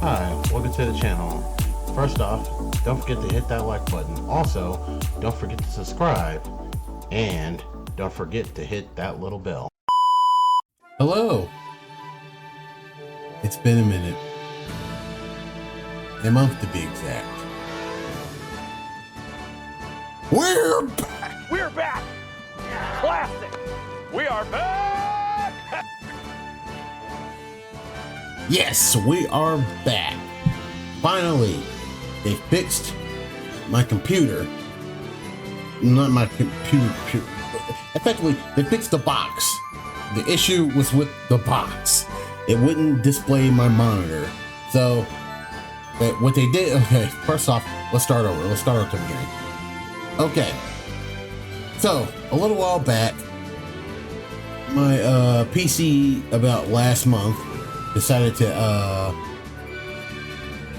Hi, welcome to the channel. First off, don't forget to hit that like button. Also, don't forget to subscribe. And don't forget to hit that little bell. Hello. It's been a minute. A month to be exact. We're back! We're back! Classic! We are back! Yes, we are back. Finally, they fixed my computer. Not my computer. Effectively, they fixed the box. The issue was with the box. It wouldn't display my monitor. So, what they did, okay, first off, let's start over. Let's start at the beginning. Okay. So, a little while back, my PC about last month decided to,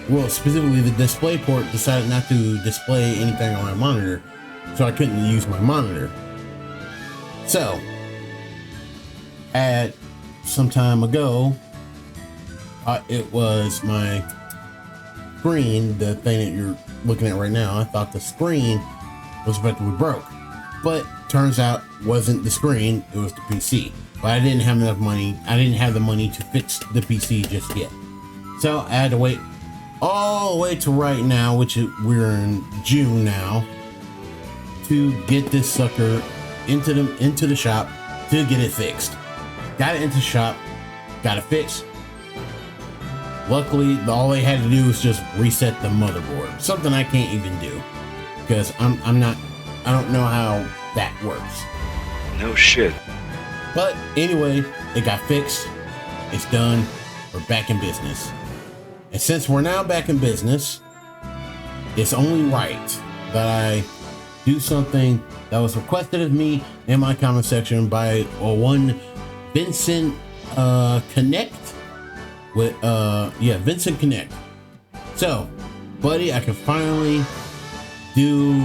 well, specifically the display port decided not to display anything on my monitor, so I couldn't use my monitor. So, at some time ago, it was my screen, the thing that you're looking at right now. I thought the screen was about to be broke, but turns out wasn't the screen, it was the PC. But I didn't have enough money. I didn't have the money to fix the PC just yet. So I had to wait all the way to right now, which we're in June now, to get this sucker into the shop to get it fixed. Got it into the shop, got it fixed. Luckily, all they had to do was just reset the motherboard. Something I can't even do because I don't know how that works. No shit. But anyway, it got fixed. It's done. We're back in business. And since we're now back in business, it's only right that I do something that was requested of me in my comment section by one Vincent Connect with Vincent Connect. So, buddy, I can finally do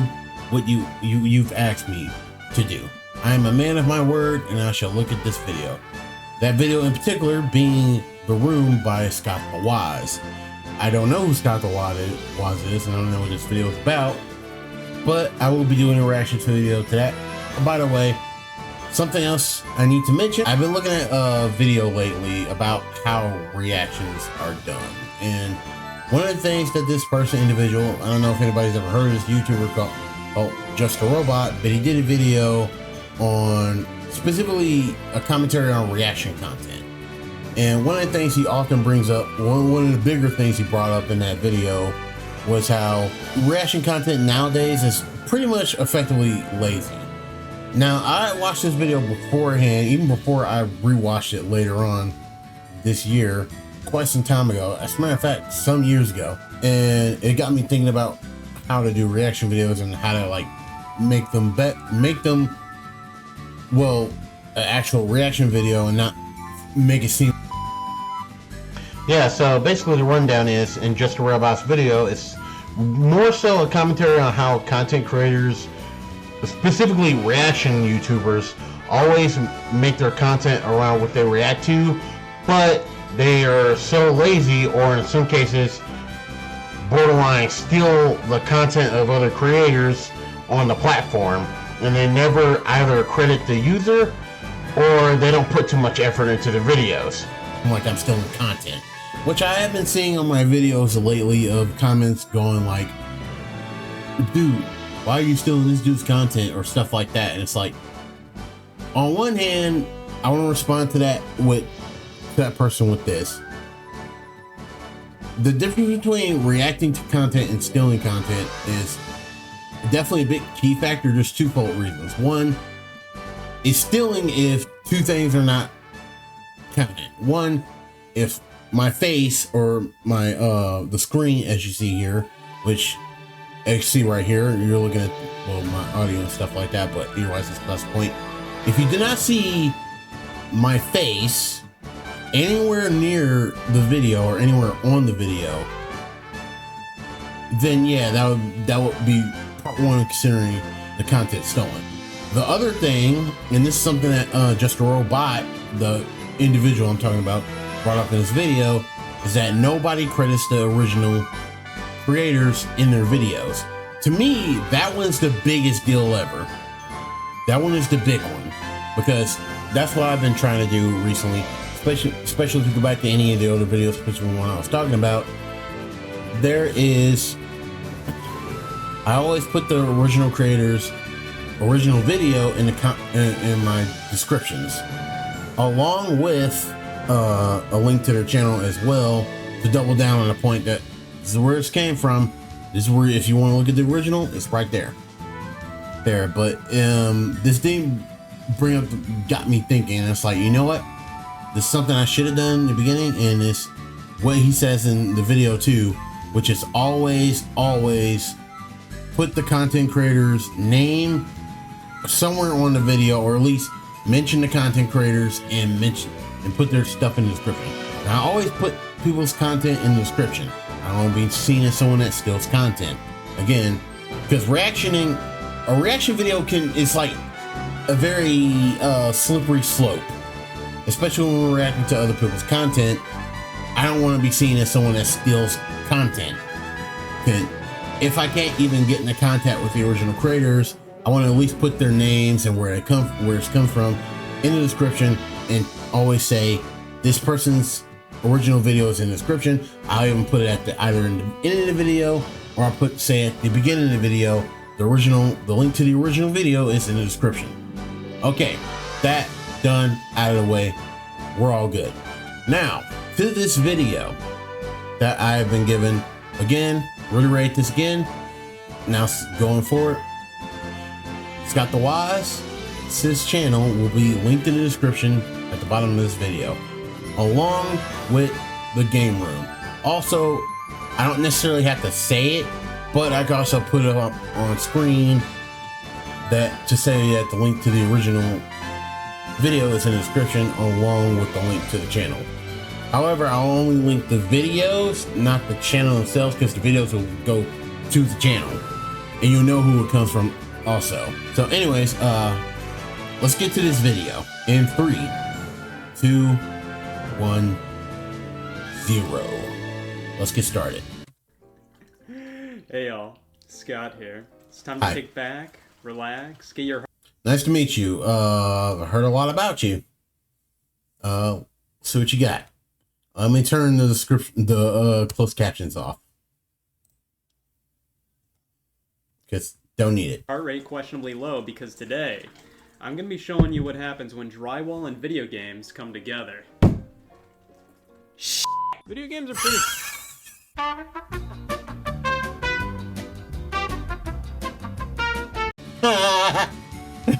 what you've asked me to do. I am a man of my word, and I shall look at this video. That video in particular being The Room by Scott the Wise. I don't know who Scott the Wise is, and I don't know what this video is about, but I will be doing a reaction to the video to that. By the way, something else I need to mention, I've been looking at a video lately about how reactions are done. And one of the things that this individual, I don't know if anybody's ever heard of this YouTuber called Just a Robot, but he did a video on specifically a commentary on reaction content. And one of the things he often brings up, one of the bigger things he brought up in that video was how reaction content nowadays is pretty much effectively lazy. Now, I watched this video beforehand, even before I rewatched it later on this year, quite some time ago, as a matter of fact, some years ago. And it got me thinking about how to do reaction videos and how to like make them well, an actual reaction video and not make it seem. Yeah, so basically the rundown is, in Just a Robot's video, it's more so a commentary on how content creators, specifically reaction YouTubers, always make their content around what they react to, but they are so lazy, or in some cases borderline steal the content of other creators on the platform, and they never either credit the user or they don't put too much effort into the videos. Like I'm stealing content, which I have been seeing on my videos lately, of comments going like, dude, why are you stealing this dude's content, or stuff like that. And it's like, on one hand, I want to respond to that person with this. The difference between reacting to content and stealing content is definitely a big key factor. There's twofold reasons. One is stealing if two things are not content. One, if my face or my the screen, as you see here, which you see right here, you're looking at, well, my audio and stuff like that, but otherwise it's plus point. If you do not see my face anywhere near the video or anywhere on the video, then yeah, that would be part one of considering the content stolen. The other thing, and this is something that Just a Robot, the individual I'm talking about, brought up in this video, is that nobody credits the original creators in their videos. To me, that one's the biggest deal ever. That one is the big one, because that's what I've been trying to do recently, especially if you go back to any of the other videos, especially the one I was talking about. I always put the original creators' original video in my descriptions, along with a link to their channel as well, to double down on the point that this is where it came from. This is where, if you want to look at the original, it's right there. But this thing got me thinking. It's like, you know what? This is something I should have done in the beginning, and it's what he says in the video too, which is always put the content creator's name somewhere on the video, or at least mention the content creators and put their stuff in the description. And I always put people's content in the description. I don't want to be seen as someone that steals content. Again, because a reaction video is like a very slippery slope, especially when we're reacting to other people's content. I don't want to be seen as someone that steals content. If I can't even get into contact with the original creators, I want to at least put their names and where it's come from in the description, and always say this person's original video is in the description. I'll even put it either in the end of the video, or I'll say at the beginning of the video, the link to the original video is in the description. Okay, that done, out of the way, we're all good. Now to this video that I have been given. Again, reiterate this again. Now going forward, it's got the Y's. This channel will be linked in the description at the bottom of this video, along with the game room. Also, I don't necessarily have to say it, but I can also put it up on screen to say that the link to the original video is in the description, along with the link to the channel. However, I'll only link the videos, not the channel themselves, because the videos will go to the channel, and you'll know who it comes from also. So anyways, let's get to this video in 3, 2, 1, 0. Let's get started. Hey y'all, Scott here. It's time to kick back, relax, get your... Nice to meet you. I heard a lot about you. See what you got. Let me turn the description, closed captions off, because don't need it. Heart rate questionably low, because today I'm gonna be showing you what happens when drywall and video games come together. Video games are pretty...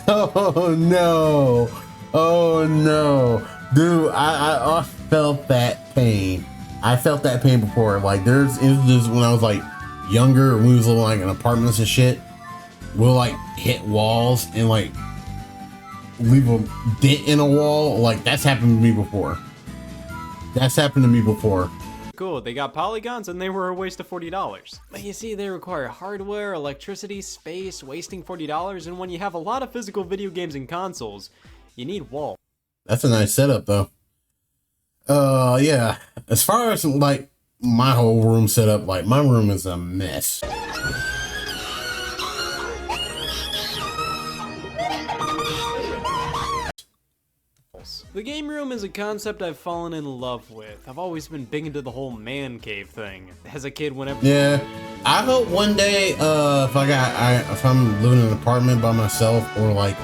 Oh no! Oh no! Dude, I felt that pain. I felt that pain before. Like, there's instances when I was like younger, when we was living like in apartments and shit, we'll like hit walls and like leave a dent in a wall. Like, that's happened to me before. Cool, they got polygons and they were a waste of $40. But you see, they require hardware, electricity, space, wasting $40, and when you have a lot of physical video games and consoles, you need walls. That's a nice setup though. Yeah, as far as like my whole room setup, like my room is a mess. The game room is a concept I've fallen in love with. I've always been big into the whole man cave thing. As a kid, whenever... Yeah, I hope one day, if I'm living in an apartment by myself, or like,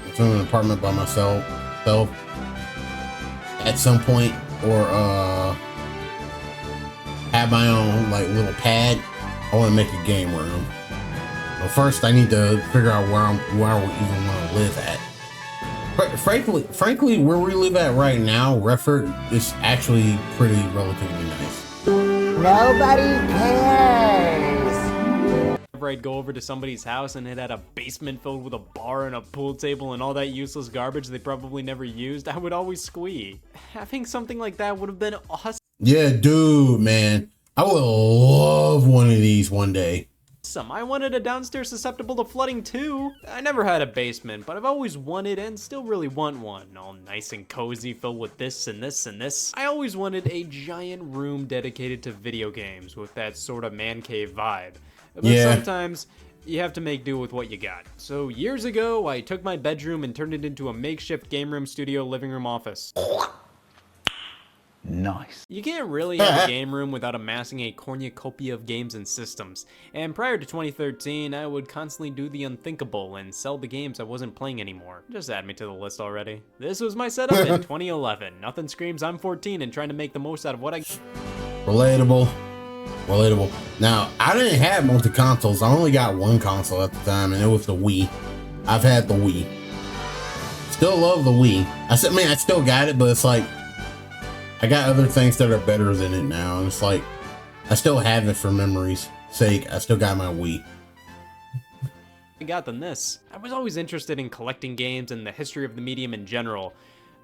if I'm in an apartment by myself, at some point, or have my own like little pad, I want to make a game room. But first, I need to figure out where I even want to live at. But frankly, where we live at right now, Redford, is actually pretty relatively nice. Nobody cares. Whenever I'd go over to somebody's house and it had a basement filled with a bar and a pool table and all that useless garbage they probably never used, I would always squee. Having something like that would have been awesome. Yeah, dude, man, I would love one of these one day. awesome. I wanted a downstairs susceptible to flooding too. I never had a basement, but I've always wanted and still really want one. All nice and cozy, filled with this and this and this. I always wanted a giant room dedicated to video games with that sort of man cave vibe. But sometimes you have to make do with what you got. So years ago, I took my bedroom and turned it into a makeshift game room, studio, living room, office. Nice. You can't really have a game room without amassing a cornucopia of games and systems. And prior to 2013, I would constantly do the unthinkable and sell the games I wasn't playing anymore. Just add me to the list already. This was my setup in 2011. Nothing screams I'm 14 and trying to make the most out of what I... Relatable. Relatable. Now, I didn't have multi-consoles. I only got one console at the time, and it was the Wii. I've had the Wii. Still love the Wii. I still got it, but it's like, I got other things that are better than it now. And it's like, I still have it for memory's sake. I still got my Wii. Than this. I was always interested in collecting games and the history of the medium in general.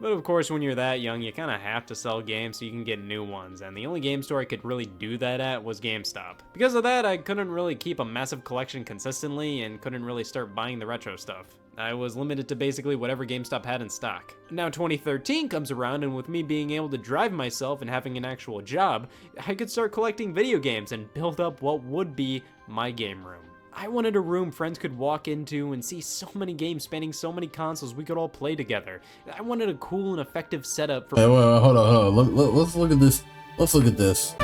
But of course, when you're that young, you kind of have to sell games so you can get new ones, and the only game store I could really do that at was GameStop. Because of that, I couldn't really keep a massive collection consistently and couldn't really start buying the retro stuff. I was limited to basically whatever GameStop had in stock. Now 2013 comes around, and with me being able to drive myself and having an actual job, I could start collecting video games and build up what would be my game room. I wanted a room friends could walk into and see so many games spanning so many consoles we could all play together. I wanted a cool and effective setup for— Hey, well, hold on. Let's look at this. Let's look at this.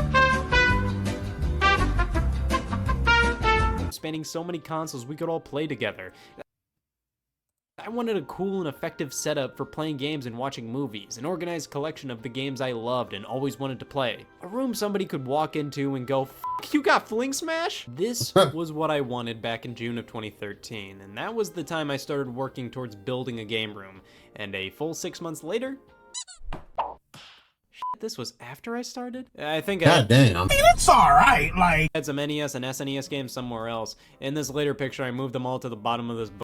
Spanning so many consoles we could all play together. I wanted a cool and effective setup for playing games and watching movies, an organized collection of the games I loved and always wanted to play. A room somebody could walk into and go, "F***, you got Fling Smash?" This was what I wanted back in June of 2013, and that was the time I started working towards building a game room. And a full 6 months later, this was after I started? I think God damn. It's alright, like— I had some NES and SNES games somewhere else. In this later picture, I moved them all to the bottom of this book.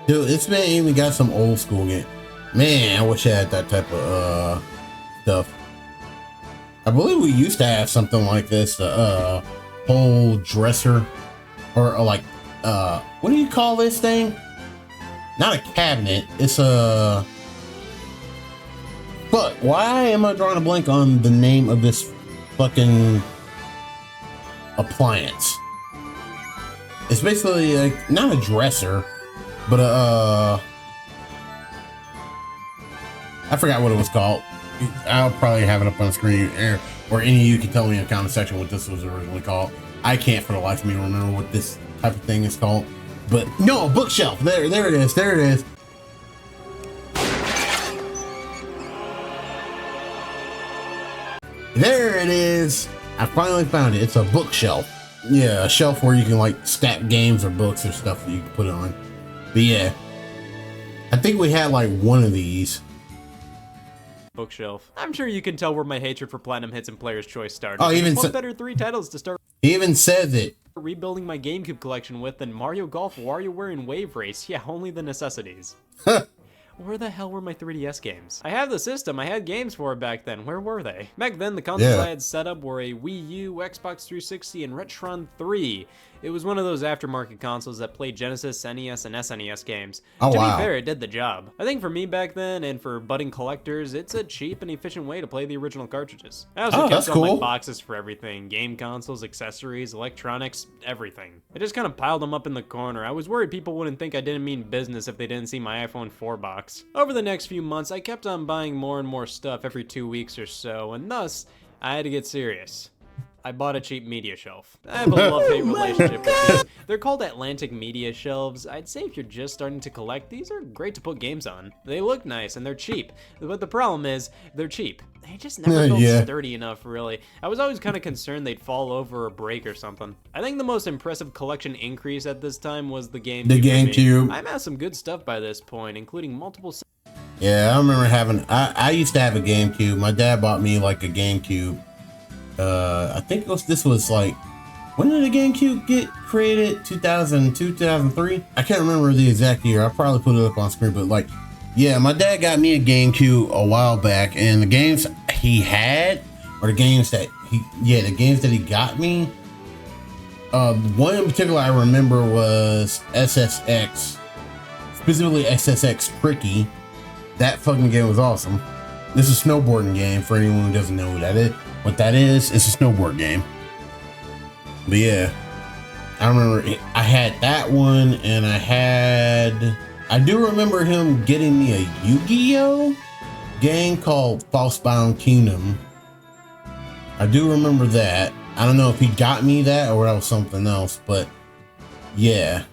Dude, this man even got some old school game. Man, I wish I had that type of stuff. I believe we used to have something like this, whole dresser, or like, what do you call this thing? Not a cabinet, it's a... But why am I drawing a blank on the name of this fucking appliance? It's basically like, not a dresser, but I forgot what it was called. I'll probably have it up on the screen, or any of you can tell me in the comment section what this was originally called. I can't for the life of me remember what this type of thing is called. But no, bookshelf. There it is. There it is. There it is. I finally found it. It's a bookshelf. Yeah, a shelf where you can like stack games or books or stuff that you can put it on. But yeah, I think we had like one of these. Bookshelf. I'm sure you can tell where my hatred for Platinum Hits and Player's Choice started. Oh, even what better 3 titles to start he even says it. Rebuilding my GameCube collection with than Mario Golf, WarioWare, and Wave Race. Yeah, only the necessities. Where the hell were my 3DS games? I have the system. I had games for it back then. Where were they? Back then, the consoles I had set up were a Wii U, Xbox 360, and Retron 3. It was one of those aftermarket consoles that played Genesis, NES, and SNES games. Oh, to wow. be fair, it did the job. I think for me back then, and for budding collectors, it's a cheap and efficient way to play the original cartridges. I also kept all my boxes for everything. Game consoles, accessories, electronics, everything. I just kind of piled them up in the corner. I was worried people wouldn't think I didn't mean business if they didn't see my iPhone 4 box. Over the next few months, I kept on buying more and more stuff every 2 weeks or so, and thus, I had to get serious. I bought a cheap media shelf. I have a love-hate relationship with these. They're called Atlantic media shelves. I'd say if you're just starting to collect, these are great to put games on. They look nice and they're cheap, but the problem is, they're cheap. They just never felt sturdy enough, really. I was always kind of concerned they'd fall over or break or something. I think the most impressive collection increase at this time was the GameCube. The GameCube. I've had some good stuff by this point, including multiple... Yeah, I remember having... I used to have a GameCube. My dad bought me like a GameCube. I think this was like, when did the GameCube get created? 2002, 2003? I can't remember the exact year. I'll probably put it up on screen, but like, yeah, my dad got me a GameCube a while back, and the games he had, or the games that he got me, One in particular I remember was SSX, specifically SSX Tricky. That fucking game was awesome. This is a snowboarding game for anyone who doesn't know what that is. It's a snowboard game. But yeah, I remember I had that one, and I do remember him getting me a Yu-Gi-Oh game called Falsebound Kingdom. I do remember that. I don't know if he got me that or that was something else, but yeah,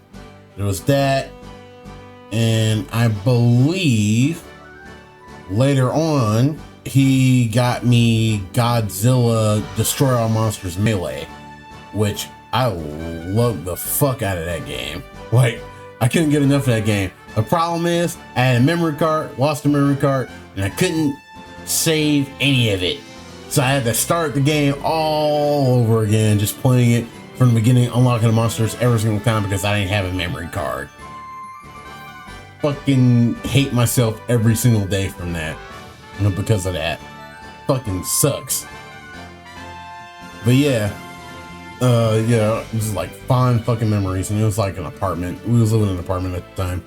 there was that. And I believe later on, he got me Godzilla Destroy All Monsters Melee, which I loved the fuck out of that game. Like, I couldn't get enough of that game. The problem is, I had a memory card, lost the memory card, and I couldn't save any of it. So I had to start the game all over again, just playing it from the beginning, unlocking the monsters every single time because I didn't have a memory card. Fucking hate myself every single day from that, because of that. Fucking sucks. But yeah, yeah, it was like fond fucking memories, and it was like an apartment. We was living in an apartment at the time.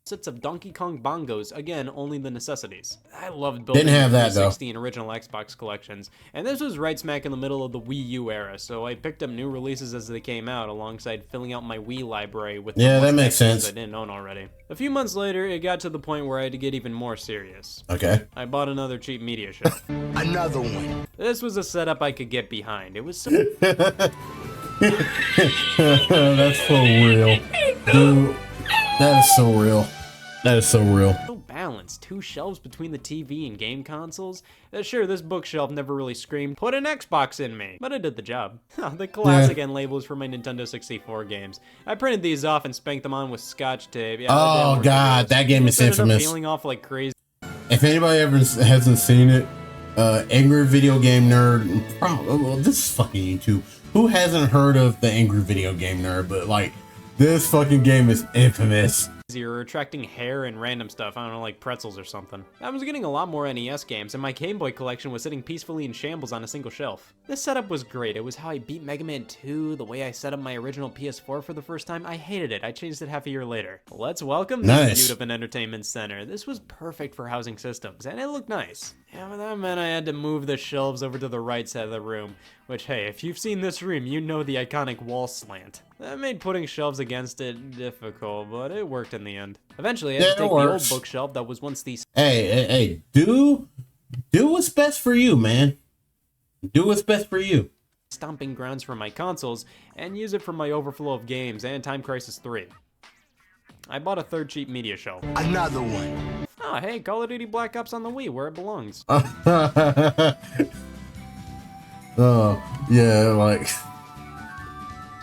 Sets of Donkey Kong bongos, again, only the necessities. I loved building Didn't have that 360 and original Xbox collections, and this was right smack in the middle of the Wii U era, so I picked up new releases as they came out, alongside filling out my Wii library with that makes sense. I didn't own already. A few months later, it got to the point where I had to get even more serious. Okay. I bought another cheap media shelf. Another one. This was a setup I could get behind. It was so That's so real. Dude, that is so real. That is so real. balanced. 2 shelves between the TV and game consoles. Sure, this bookshelf never really screamed, "Put an Xbox in me," but it did the job. The classic end labels for my Nintendo 64 games. I printed these off and spanked them on with Scotch tape. Yeah, oh god, that game is infamous. Peeling off like crazy. If anybody ever hasn't seen it, Angry Video Game Nerd, well, this is fucking YouTube. Who hasn't heard of the Angry Video Game Nerd? But like, this fucking game is infamous. Or attracting hair and random stuff, I don't know, like pretzels or something. I was getting a lot more NES games, and my Game Boy collection was sitting peacefully in shambles on a single shelf. This setup was great. It was how I beat Mega Man 2, the way I set up my original PS4 for the first time. I hated it. I changed it half a year later. Let's welcome this beaut of an entertainment center. This was perfect for housing systems, and it looked nice. Yeah, but that meant I had to move the shelves over to the right side of the room, which, hey, if you've seen this room, you know the iconic wall slant. That made putting shelves against it difficult, but it worked in the end. Eventually, I had to take the old bookshelf that was once the... Hey, do what's best for you, man. Do what's best for you. Stomping grounds for my consoles, and use it for my overflow of games and Time Crisis 3. I bought a third cheap media shelf. Another one. Oh, hey, Call of Duty Black Ops on the Wii, where it belongs. Oh, yeah, like...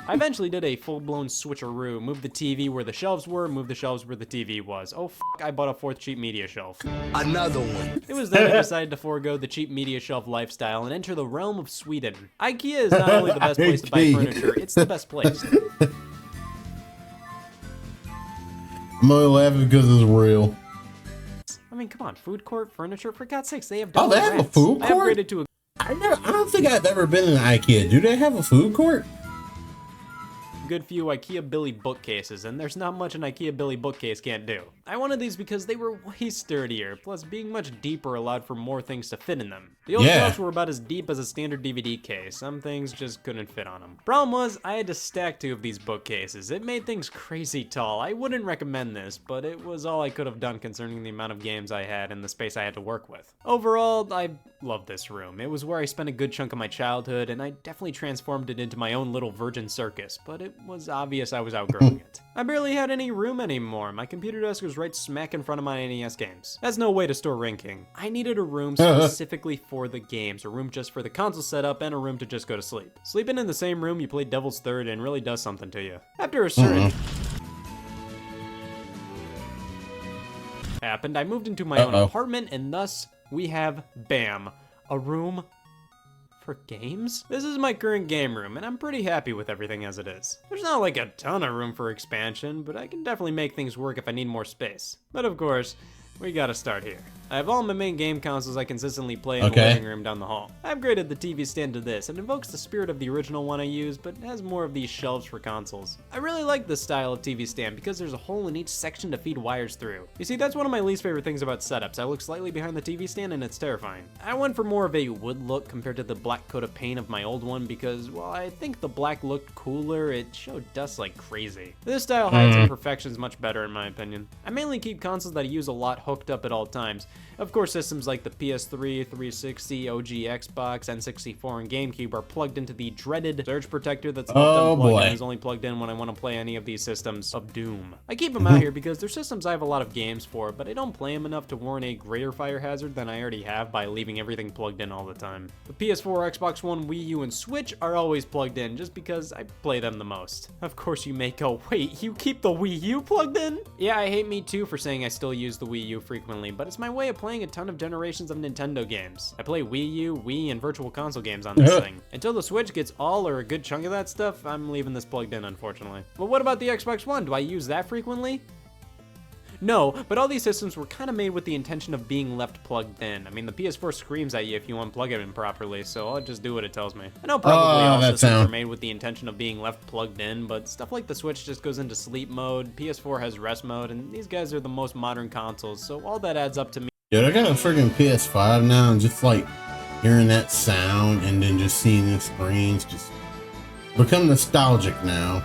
I eventually did a full-blown switcheroo, moved the TV where the shelves were, moved the shelves where the TV was. Oh, I bought a 4th cheap media shelf. Another one. It was then I decided to forego the cheap media shelf lifestyle and enter the realm of Sweden. IKEA is not only the best place to buy furniture, it's the best place. I'm only laughing because it's real. I mean, come on, food court, furniture, for God's sakes, they have Oh, they have a food court? I upgraded to a... I don't think I've ever been in IKEA. Do they have a food court? good few IKEA Billy bookcases, and there's not much an IKEA Billy bookcase can't do. I wanted these because they were way sturdier, plus being much deeper allowed for more things to fit in them. The old shelves were about as deep as a standard DVD case. Some things just couldn't fit on them. Problem was, I had to stack 2 of these bookcases. It made things crazy tall. I wouldn't recommend this, but it was all I could have done concerning the amount of games I had and the space I had to work with. Overall, I loved this room. It was where I spent a good chunk of my childhood, and I definitely transformed it into my own little virgin circus, but it was obvious I was outgrowing it. I barely had any room anymore. My computer desk was right smack in front of my NES games. That's no way to store ranking. I needed a room specifically for the games, a room just for the console setup, and a room to just go to sleep. Sleeping in the same room you play Devil's Third and really does something to you. After a certain happened, I moved into my own apartment, and thus we have BAM, a room for games? This is my current game room, and I'm pretty happy with everything as it is. There's not like a ton of room for expansion, but I can definitely make things work if I need more space. But of course, we gotta start here. I have all my main game consoles I consistently play in the living room down the hall. I upgraded the TV stand to this. It invokes the spirit of the original one I used, but has more of these shelves for consoles. I really like this style of TV stand because there's a hole in each section to feed wires through. You see, that's one of my least favorite things about setups. I look slightly behind the TV stand and it's terrifying. I went for more of a wood look compared to the black coat of paint of my old one because, while I think the black looked cooler, it showed dust like crazy. This style hides imperfections much better in my opinion. I mainly keep consoles that I use a lot hooked up at all times. Of course, systems like the PS3, 360, OG Xbox, N64, and GameCube are plugged into the dreaded surge protector that's left unplugged and is only plugged in when I want to play any of these systems of doom. I keep them out here because they're systems I have a lot of games for, but I don't play them enough to warrant a greater fire hazard than I already have by leaving everything plugged in all the time. The PS4, Xbox One, Wii U, and Switch are always plugged in just because I play them the most. Of course you may go, wait, you keep the Wii U plugged in? Yeah, I hate me too for saying I still use the Wii U frequently, but it's my way of playing a ton of generations of Nintendo games. I play Wii U, Wii, and Virtual Console games on this thing. Until the Switch gets all or a good chunk of that stuff, I'm leaving this plugged in, unfortunately. But what about the Xbox One? Do I use that frequently? No, but all these systems were kind of made with the intention of being left plugged in. I mean, the PS4 screams at you if you unplug it improperly, so I'll just do what it tells me. I know probably all systems are made with the intention of being left plugged in, but stuff like the Switch just goes into sleep mode, PS4 has rest mode, and these guys are the most modern consoles, so all that adds up to me. Dude, I got a friggin' PS5 now, and just like hearing that sound and then just seeing the screens just become nostalgic now.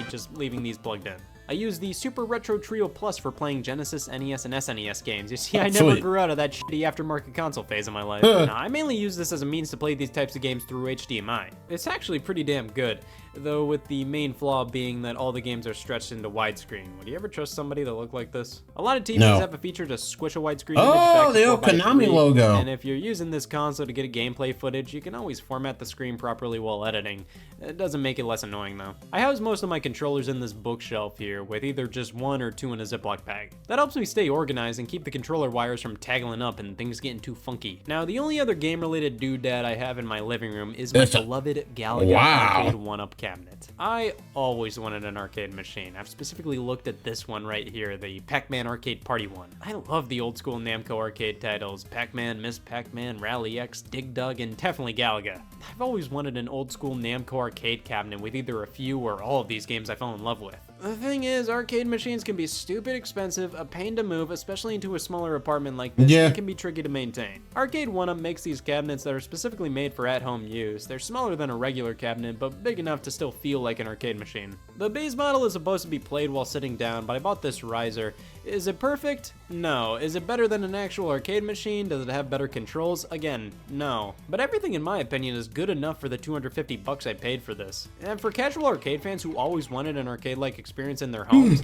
Just leaving these plugged in. I use the Super Retro Trio Plus for playing Genesis, NES, and SNES games. You see, I never grew out of that shitty aftermarket console phase of my life. Now, I mainly use this as a means to play these types of games through HDMI. It's actually pretty damn good, though with the main flaw being that all the games are stretched into widescreen. Would you ever trust somebody that looked like this? A lot of TVs have a feature to squish a widescreen image back the old Konami logo. And if you're using this console to get a gameplay footage, you can always format the screen properly while editing. It doesn't make it less annoying though. I house most of my controllers in this bookshelf here, with either just one or two in a Ziploc bag. That helps me stay organized and keep the controller wires from tangling up and things getting too funky. Now, the only other game-related doodad I have in my living room is my beloved Galaga Arcade 1-Up cabinet. I always wanted an arcade machine. I've specifically looked at this one right here, the Pac-Man Arcade Party one. I love the old school Namco arcade titles, Pac-Man, Miss Pac-Man, Rally X, Dig Dug, and definitely Galaga. I've always wanted an old school Namco arcade cabinet with either a few or all of these games I fell in love with. The thing is, arcade machines can be stupid expensive, a pain to move, especially into a smaller apartment like this. It can be tricky to maintain. Arcade 1-Up makes these cabinets that are specifically made for at-home use. They're smaller than a regular cabinet, but big enough to still feel like an arcade machine. The base model is supposed to be played while sitting down, but I bought this riser. Is it perfect? No. Is it better than an actual arcade machine? Does it have better controls? Again, no. But everything in my opinion is good enough for the $250 I paid for this. And for casual arcade fans who always wanted an arcade-like experience in their homes,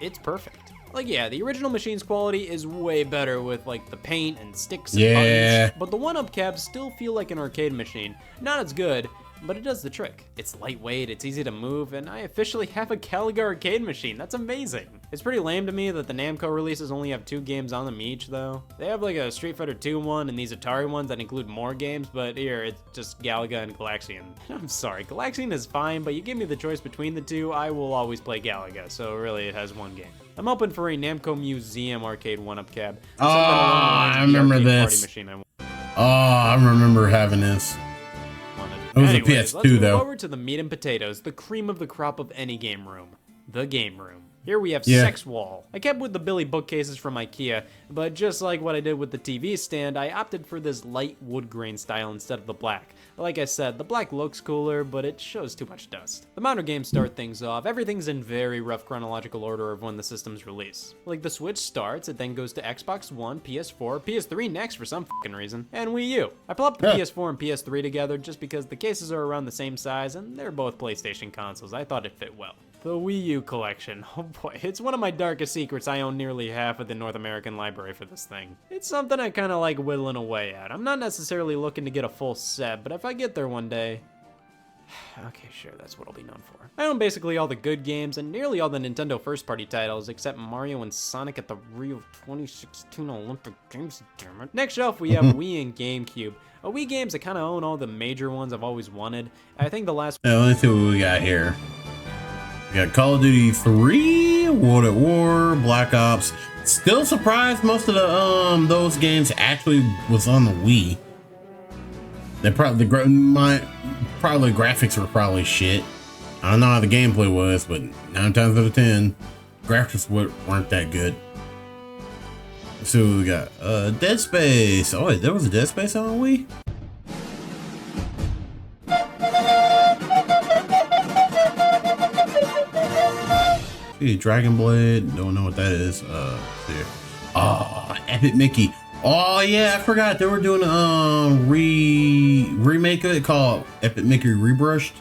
it's perfect. Like, yeah, the original machine's quality is way better with, like, the paint and sticks and buttons, but the 1-Up cabs still feel like an arcade machine. Not as good, but it does the trick. It's lightweight, it's easy to move, and I officially have a Galaga arcade machine. That's amazing. It's pretty lame to me that the Namco releases only have 2 games on them each, though. They have like a Street Fighter 2 one and these Atari ones that include more games, but here, it's just Galaga and Galaxian. I'm sorry, Galaxian is fine, but you give me the choice between the two, I will always play Galaga, so really it has one game. I'm hoping for a Namco Museum arcade 1-Up cab. I remember this. I remember having this. It was a PS2 let's move though. Over to the meat and potatoes, the cream of the crop of any game room. The game room. Here we have Sex Wall. I kept with the Billy bookcases from IKEA, but just like what I did with the TV stand, I opted for this light wood grain style instead of the black. Like I said, the black looks cooler, but it shows too much dust. The modern games start things off. Everything's in very rough chronological order of when the systems release. Like the Switch starts, it then goes to Xbox One, PS4, PS3 next for some fucking reason, and Wii U. I plopped the PS4 and PS3 together just because the cases are around the same size and they're both PlayStation consoles. I thought it fit well. The Wii U collection. Oh boy, it's one of my darkest secrets. I own nearly half of the North American library for this thing. It's something I kind of like whittling away at. I'm not necessarily looking to get a full set, but if I get there one day... Okay, sure, that's what I'll be known for. I own basically all the good games and nearly all the Nintendo first-party titles, except Mario and Sonic at the Rio 2016 Olympic Games, damn it. Next shelf, we have Wii and GameCube. Wii games, I kind of own all the major ones I've always wanted. I think the last... Let's see what we got here. We got Call of Duty 3, World at War, Black Ops, Still surprised most of the those games actually was on the Wii. They probably probably the graphics were probably shit. I don't know how the gameplay was, but 9 times out of 10, graphics weren't that good. So we got Dead Space. Oh wait, there was a Dead Space on Wii? See, Dragon Blade, don't know what that is. Here. Oh, Epic Mickey. Oh yeah, I forgot they were doing a remake of it called Epic Mickey Rebrushed.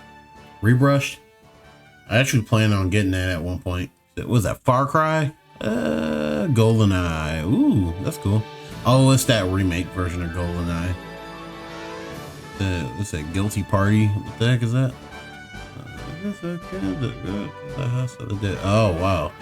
I actually planned on getting that at one point. Was that Far Cry? GoldenEye. Ooh, that's cool. Oh, it's that remake version of GoldenEye. What's that? Guilty Party? What the heck is that? Oh wow.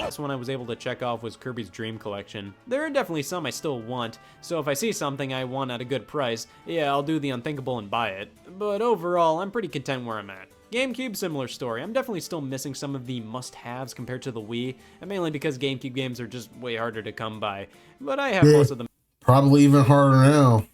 Last one I was able to check off was Kirby's Dream Collection. There are definitely some I still want, so if I see something I want at a good price, yeah, I'll do the unthinkable and buy it. But overall, I'm pretty content where I'm at. GameCube, similar story. I'm definitely still missing some of the must-haves compared to the Wii, and mainly because GameCube games are just way harder to come by. But I have most of the probably even harder now.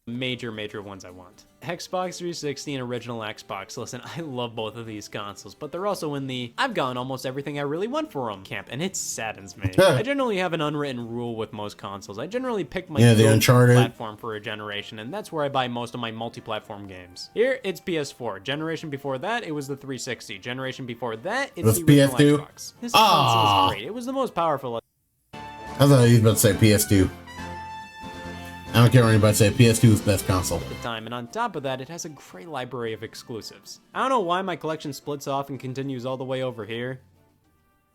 Major ones I want. Xbox 360 and original Xbox. Listen, I love both of these consoles, but they're also in the I've gotten almost everything I really want for them camp, and it saddens me. I generally have an unwritten rule with most consoles. I generally pick my platform for a generation, and that's where I buy most of my multi-platform games. Here, it's PS4. Generation before that, it was the 360. Generation before that, it's the original PS2? Xbox. This console is great. It was the most powerful. I thought you were about to say PS2. I don't care what anybody say, PS2 is the best console. At the time, and on top of that, it has a great library of exclusives. I don't know why my collection splits off and continues all the way over here.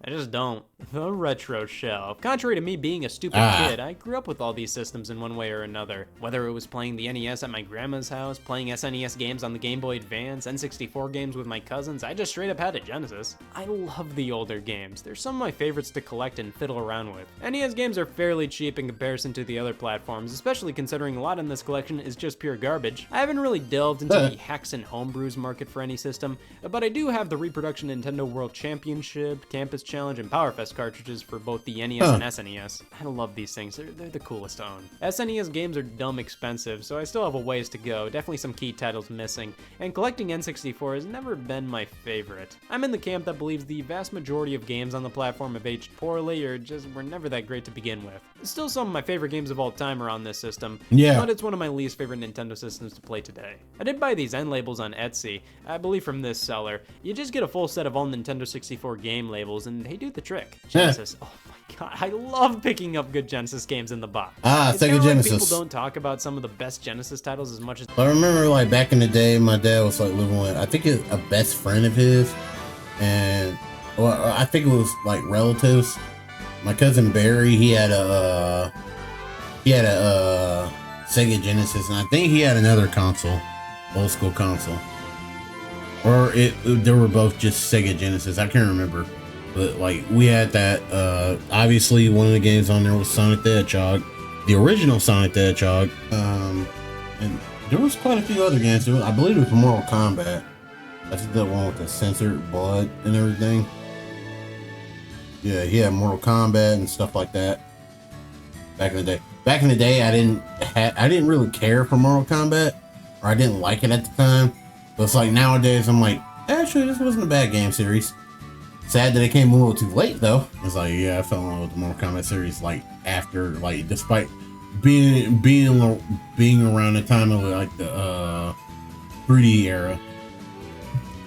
I just don't. The retro shelf. Contrary to me being a stupid kid, I grew up with all these systems in one way or another. Whether it was playing the NES at my grandma's house, playing SNES games on the Game Boy Advance, N64 games with my cousins, I just straight up had a Genesis. I love the older games. They're some of my favorites to collect and fiddle around with. NES games are fairly cheap in comparison to the other platforms, especially considering a lot in this collection is just pure garbage. I haven't really delved into the hacks and homebrews market for any system, but I do have the reproduction Nintendo World Championship, Campus Challenge, and PowerFest cartridges for both the NES and SNES. I love these things. They're the coolest to own. SNES games are dumb expensive, so I still have a ways to go. Definitely some key titles missing, and collecting N64 has never been my favorite. I'm in the camp that believes the vast majority of games on the platform have aged poorly or just were never that great to begin with. Still, some of my favorite games of all time are on this system, but it's one of my least favorite Nintendo systems to play today. I did buy these end labels on Etsy, I believe from this seller. You just get a full set of all Nintendo 64 game labels, and they do the trick. Genesis, oh my god, I love picking up good Genesis games in the box. It's Sega Genesis. Like people don't talk about some of the best Genesis titles as much as. I remember, like, back in the day, my dad was like living with, I think, a best friend of his, and well, I think it was like relatives. My cousin Barry, he had a Sega Genesis, and I think he had another console, old school console, or they were both just Sega Genesis. I can't remember, but like we had that. Obviously, one of the games on there was Sonic the Hedgehog, the original Sonic the Hedgehog, and there was quite a few other games. I believe it was Mortal Kombat. That's the one with the censored blood and everything. Yeah, he had Mortal Kombat and stuff like that. Back in the day. Back in the day, I didn't really care for Mortal Kombat, or I didn't like it at the time. But it's like nowadays, I'm like, actually, this wasn't a bad game series. Sad that it came a little too late, though. It's like, yeah, I fell in love with the Mortal Kombat series, like after, like, despite being around the time of like the 3D era.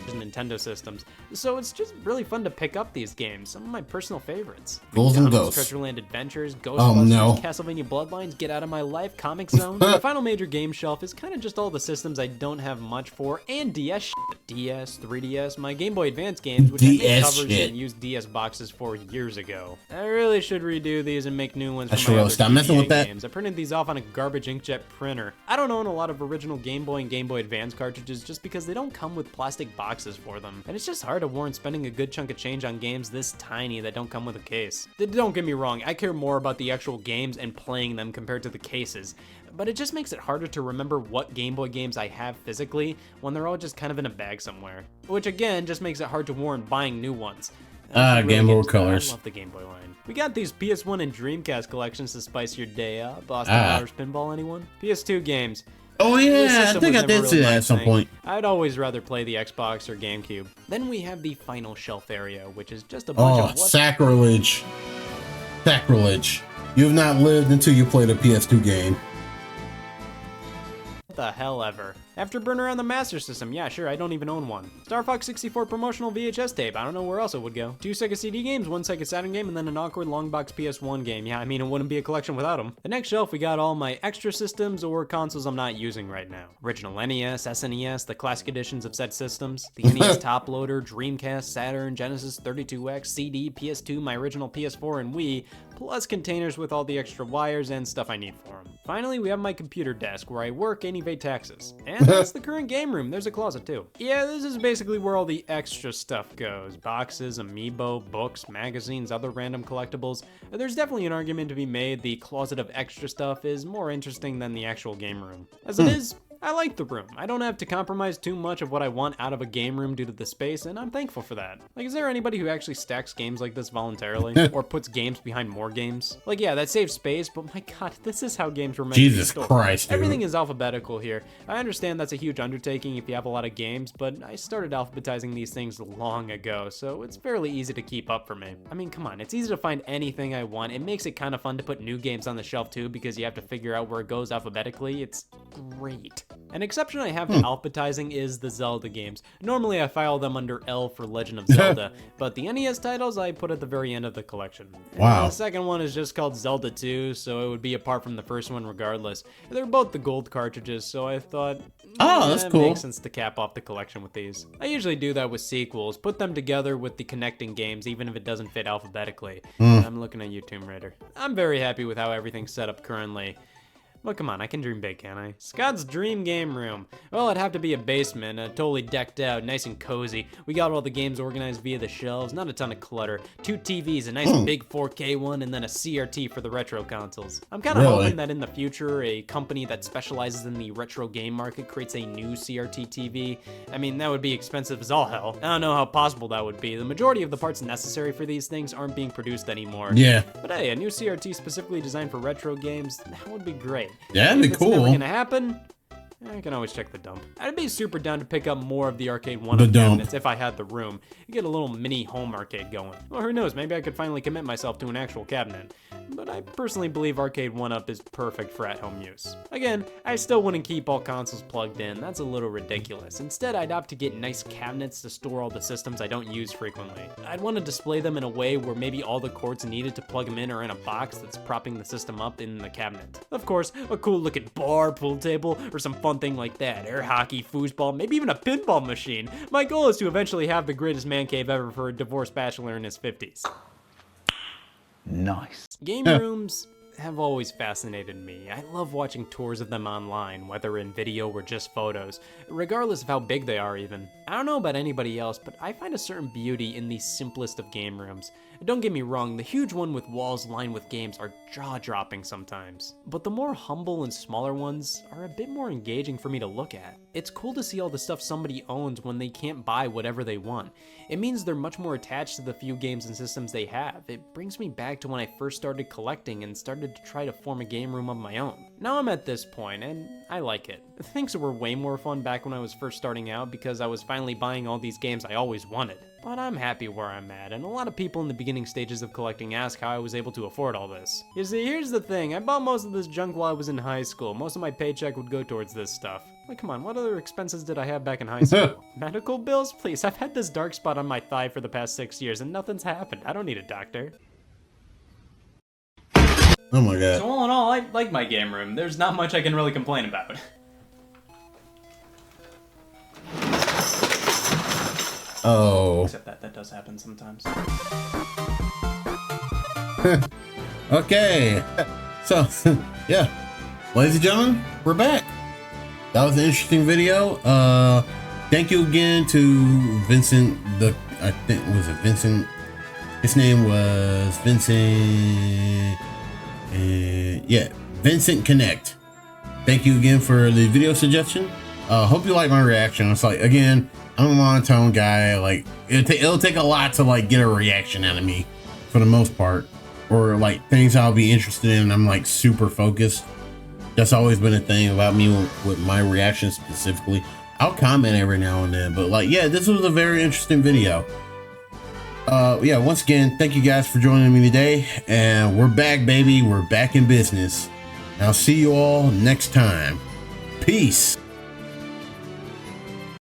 Nintendo systems, so it's just really fun to pick up these games. Some of my personal favorites: Ghouls and Ghosts, Treasureland Adventures, Ghostbusters, Castlevania Bloodlines, Get Out of My Life, Comic Zone. The final major game shelf is kind of just all the systems I don't have much for, and DS shit. DS, 3DS, my Game Boy Advance games, which I made covers and used DS boxes for years ago. I really should redo these and make new ones for my other GBA games. I printed these off on a garbage inkjet printer. I don't own a lot of original Game Boy and Game Boy Advance cartridges just because they don't come with plastic boxes for them, and it's just hard to warrant spending a good chunk of change on games this tiny that don't come with a case. Don't get me wrong, I care more about the actual games and playing them compared to the cases, but it just makes it harder to remember what Game Boy games I have physically when they're all just kind of in a bag somewhere. Which again, just makes it hard to warrant buying new ones. Ah, Game Boy get into that. Colors. I love the Game Boy line. We got these PS1 and Dreamcast collections to spice your day up. Austin Powers Pinball, anyone? PS2 games. Oh This yeah, I system think was I never did see really that my at some thing. point. I'd always rather play the Xbox or GameCube. Then we have the final shelf area, which is just a bunch Oh, of what sacrilege. Sacrilege. You've not lived until you played a PS2 game. the hell ever. Afterburner on the Master System, yeah sure, I don't even own one. Star Fox 64 promotional VHS tape, I don't know where else it would go. 2 Sega CD games, 1 Sega Saturn game, and then an awkward long box PS1 game. Yeah, I mean it wouldn't be a collection without them. The next shelf we got all my extra systems or consoles I'm not using right now. Original NES, SNES, the classic editions of said systems, the NES top loader, Dreamcast, Saturn, Genesis 32X, CD, PS2, my original PS4 and Wii, plus containers with all the extra wires and stuff I need for them. Finally, we have my computer desk where I work and evade taxes. And that's the current game room. There's a closet too. Yeah, this is basically where all the extra stuff goes. Boxes, amiibo, books, magazines, other random collectibles. There's definitely an argument to be made the closet of extra stuff is more interesting than the actual game room. As it is, I like the room. I don't have to compromise too much of what I want out of a game room due to the space, and I'm thankful for that. Like, is there anybody who actually stacks games like this voluntarily? Or puts games behind more games? Like, yeah, that saves space, but my god, this is how games were meant to be Jesus stored. Christ, dude. Everything is alphabetical here. I understand that's a huge undertaking if you have a lot of games, but I started alphabetizing these things long ago, so it's fairly easy to keep up for me. I mean, come on, it's easy to find anything I want. It makes it kind of fun to put new games on the shelf too, because you have to figure out where it goes alphabetically. It's great. An exception I have to alphabetizing is the Zelda games. Normally I file them under L for Legend of Zelda, but the NES titles I put at the very end of the collection. Wow. And the second one is just called Zelda 2, so it would be apart from the first one regardless. They're both the gold cartridges, so I thought, Oh, that's it cool. makes sense to cap off the collection with these. I usually do that with sequels, put them together with the connecting games, even if it doesn't fit alphabetically. I'm looking at you, Tomb Raider. I'm very happy with how everything's set up currently. Well, come on, I can dream big, can't I? Scott's dream game room. Well, it'd have to be a basement, totally decked out, nice and cozy. We got all the games organized via the shelves, not a ton of clutter. 2 TVs, a nice big 4K one, and then a CRT for the retro consoles. I'm kind of Really? hoping that in the future, a company that specializes in the retro game market creates a new CRT TV. I mean, that would be expensive as all hell. I don't know how possible that would be. The majority of the parts necessary for these things aren't being produced anymore. Yeah. But hey, a new CRT specifically designed for retro games, that would be great. That'd be If it's never cool. gonna happen, I can always check the dump. I'd be super down to pick up more of the arcade The one-up dump. cabinets if I had the room. Get a little mini home arcade going. Well, who knows, maybe I could finally commit myself to an actual cabinet. But I personally believe arcade one-up is perfect for at-home use. Again, I still wouldn't keep all consoles plugged in, that's a little ridiculous. Instead, I'd opt to get nice cabinets to store all the systems I don't use frequently. I'd want to display them in a way where maybe all the cords needed to plug them in are in a box that's propping the system up in the cabinet. Of course, a cool looking bar, pool table, or some fun thing like that. Air hockey, foosball, maybe even a pinball machine. My goal is to eventually have the greatest man cave ever for a divorced bachelor in his 50s. Nice. Game rooms have always fascinated me. I love watching tours of them online, whether in video or just photos, regardless of how big they are even. I don't know about anybody else, but I find a certain beauty in the simplest of game rooms. Don't get me wrong, the huge one with walls lined with games are jaw-dropping sometimes. But the more humble and smaller ones are a bit more engaging for me to look at. It's cool to see all the stuff somebody owns when they can't buy whatever they want. It means they're much more attached to the few games and systems they have. It brings me back to when I first started collecting and started to try to form a game room of my own. Now I'm at this point, and I like it. Things were way more fun back when I was first starting out because I was finally buying all these games I always wanted. But I'm happy where I'm at, and a lot of people in the beginning stages of collecting ask how I was able to afford all this. You see, here's the thing, I bought most of this junk while I was in high school. Most of my paycheck would go towards this stuff. Like, come on, what other expenses did I have back in high school? Medical bills? Please, I've had this dark spot on my thigh for the past 6 years, and nothing's happened. I don't need a doctor. Oh my god. So all in all, I like my game room. There's not much I can really complain about. Oh. Except that does happen sometimes. Okay. So, yeah. Ladies and gentlemen, we're back. That was an interesting video. Thank you again to Vincent, I think, was it Vincent? His name was Vincent. Yeah, Vincent Connect. Thank you again for the video suggestion. Hope you like my reaction. It's like, again, I'm a monotone guy. Like it'll take a lot to like get a reaction out of me, for the most part, or like things I'll be interested in. I'm like super focused. That's always been a thing about me with my reactions specifically. I'll comment every now and then, but like, yeah, this was a very interesting video. Yeah, once again, thank you guys for joining me today, and we're back, baby. We're back in business. I'll see you all next time. Peace.